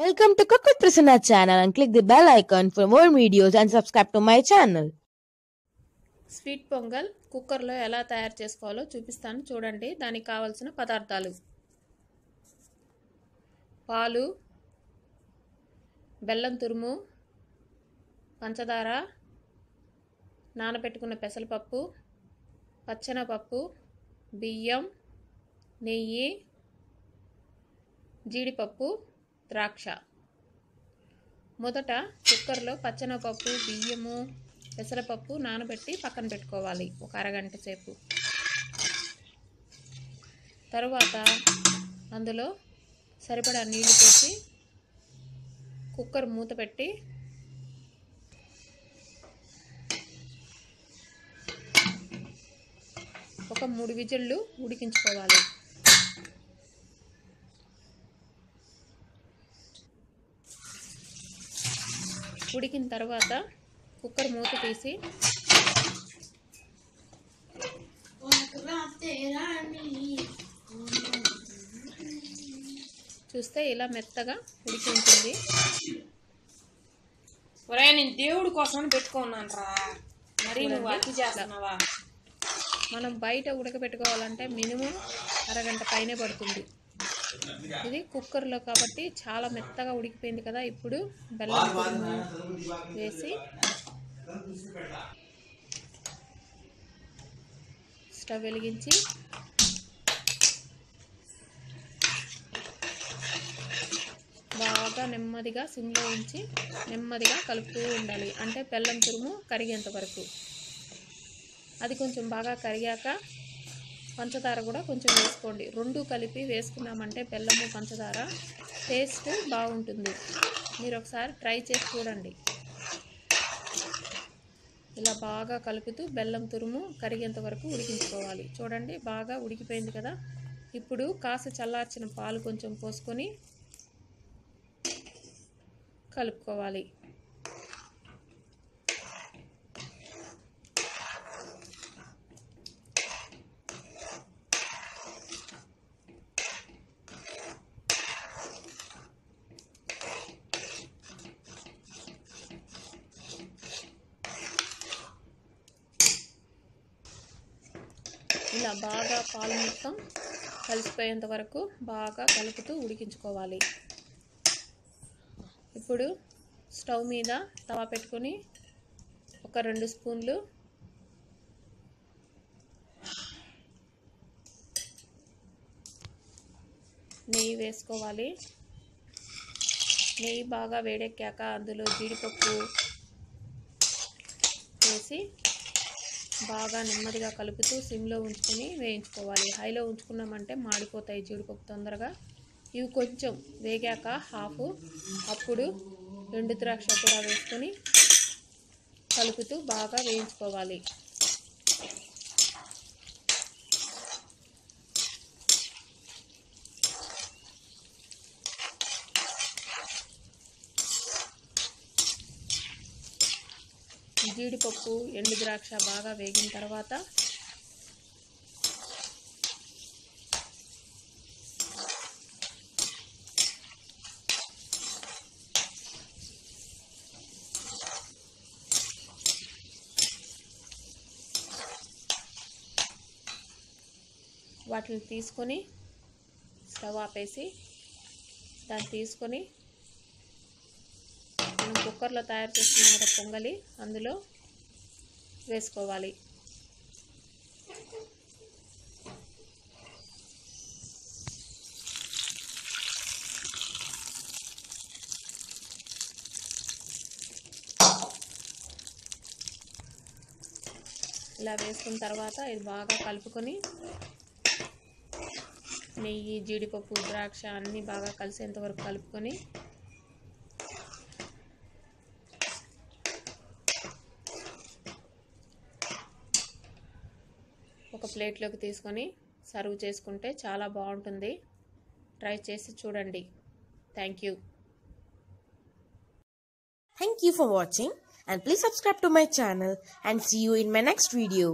Welcome to Cook with Prasanna channel and click the bell icon for more videos and subscribe to my channel. Sweet pongal కుక్కర్లో ఎలా తయారు చేసుకోవాలో చూపిస్తాను చూడండి. దానికి కావాల్సిన పదార్థాలు: పాలు, బెల్లం తురుము, పంచదార, నానబెట్టుకున్న పెసరపప్పు, పచ్చెనపప్పు, బియ్యం, నెయ్యి, జీడిపప్పు, ద్రాక్ష. మొదట కుక్కర్లో పచ్చెనపప్పు, బియ్యము, పెసరపప్పు నానబెట్టి పక్కన పెట్టుకోవాలి ఒక అరగంట సేపు. తరువాత అందులో సరిపడా నీళ్లు పోసి కుక్కర్ మూత పెట్టి ఒక 3 విజిల్లు ఉడికించుకోవాలి. ఉడికిన తర్వాత కుక్కర్ మూత తీసి చూస్తే ఇలా మెత్తగా ఉడికి ఉంటుంది. నేను దేవుడి కోసం పెట్టుకున్నాను రా, మరి నువ్వు అతి చేస్తున్నావా? మనం బయట ఉడకబెట్టుకోవాలంటే మినిమం అరగంట పైనే పడుతుంది. ఇది కుక్కర్లో కాబట్టి చాలా మెత్తగా ఉడికిపోయింది కదా. ఇప్పుడు బెల్లం తురుము వేసి స్టవ్ వెలిగించి బాగా నెమ్మదిగా సిమ్లో ఉంచి నెమ్మదిగా కలుపుతూ ఉండాలి. అంటే బెల్లం తురుము కరిగేంత వరకు. అది కొంచెం బాగా కరిగాక పంచదార కూడా కొంచెం వేసుకోండి. రెండు కలిపి వేసుకున్నామంటే బెల్లము పంచదార టేస్ట్ బాగుంటుంది. మీరు ఒకసారి ట్రై చేసి చూడండి. ఇలా బాగా కలుపుతూ బెల్లం తురుము కరిగేంత వరకు ఉడికించుకోవాలి. చూడండి బాగా ఉడికిపోయింది కదా. ఇప్పుడు కాస్త చల్లార్చిన పాలు కొంచెం పోసుకొని కలుపుకోవాలి. ఇలా బాగా పాలు మొత్తం కలిసిపోయేంత వరకు బాగా కలుపుతూ ఉడికించుకోవాలి. ఇప్పుడు స్టవ్ మీద తవా పెట్టుకొని ఒక 2 స్పూన్లు నెయ్యి వేసుకోవాలి. నెయ్యి బాగా వేడెక్కాక అందులో జీడిపప్పు వేసి బాగా నెమ్మదిగా కలుపుతూ సిమ్లో ఉంచుకొని వేయించుకోవాలి. హైలో ఉంచుకున్నామంటే మాడిపోతాయి జీడిపప్పు తొందరగా. ఇవి కొంచెం వేగాక అప్పుడు ఎండు ద్రాక్ష కూడా వేసుకొని కలుపుతూ బాగా వేయించుకోవాలి. జీడిపప్పు ఎండు ద్రాక్ష బాగా వేగిన తర్వాత వాటిని తీసుకొని స్టవ్ ఆపేసి దాన్ని తీసుకొని మనం కుక్కర్లో తయారు చేసుకున్న పొంగలి అందులో వేసుకోవాలి. ఇలా వేసుకున్న తర్వాత ఇది బాగా కలుపుకొని నెయ్యి, జీడిపప్పు, ద్రాక్ష అన్నీ బాగా కలిసేంత వరకు కలుపుకొని ఒక ప్లేట్లోకి తీసుకొని సర్వ్ చేసుకుంటే చాలా బాగుంటుంది. ట్రై చేసి చూడండి. Thank you. Thank you for watching and please subscribe to my channel and see you in my next video.